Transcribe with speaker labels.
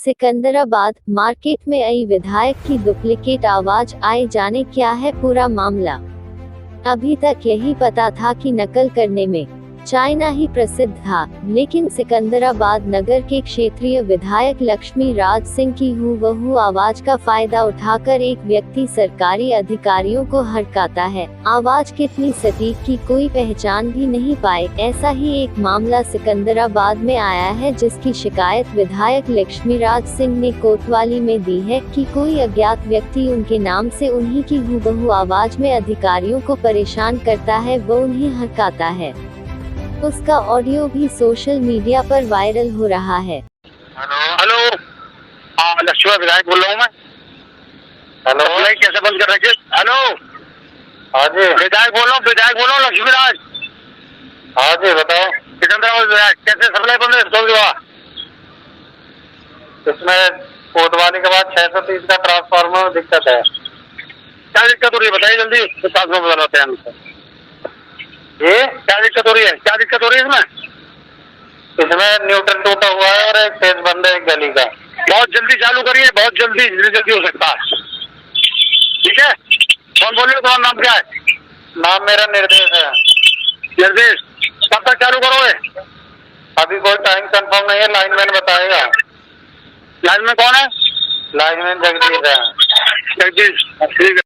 Speaker 1: Secunderabad market में आई विधायक की डुप्लीकेट आवाज आए जाने क्या है पूरा मामला। अभी तक यही पता था कि नकल करने में चाइना ही प्रसिद्ध था, लेकिन सिकंदराबाद नगर के क्षेत्रीय विधायक लक्ष्मी राज सिंह की हूबहू आवाज का फायदा उठाकर एक व्यक्ति सरकारी अधिकारियों को हड़काता है। आवाज कितनी सटीक की कोई पहचान भी नहीं पाए। ऐसा ही एक मामला सिकंदराबाद में आया है, जिसकी शिकायत विधायक लक्ष्मी राज सिंह ने कोतवाली में दी है कि कोई अज्ञात व्यक्ति उनके नाम से उन्हीं की हूबहू आवाज में अधिकारियों को परेशान करता है व उन्हें हड़काता है। उसका ऑडियो भी सोशल मीडिया पर वायरल हो रहा है।
Speaker 2: हेलो, हाँ लक्ष्मी विधायक बोल रहा हूँ मैं। हेलो, कैसे बंद कर रखे? हेलो, हाँ जी विधायक बोल रहा हूँ लक्ष्मी राज। हाँ जी बताओ। सिकंदराबाद विधायक कैसे सप्लाई बंद है? इसमें कोतवाली के बाद 630 का ट्रांसफार्मर में दिक्कत है। क्या दिक्कत हो रही है बताइए जल्दी, तो ट्रांसफार्मर बनाते हैं हमसे। ये क्या दिक्कत हो रही है? क्या दिक्कत हो रही है इसमें न्यूट्रल टूटा हुआ है और एक फेज बंद है एक गली का। बहुत जल्दी चालू करिए, बहुत जल्दी हो सकता है। ठीक है, कौन बोल रहे हो? तुम्हारा नाम क्या है? नाम मेरा निर्देश है। निर्देश, कब तक चालू करोगे? अभी कोई टाइम कंफर्म नहीं है, लाइनमैन बताएगा। लाइनमैन कौन है? लाइनमैन जगदीश है। जगदीश, ठीक है।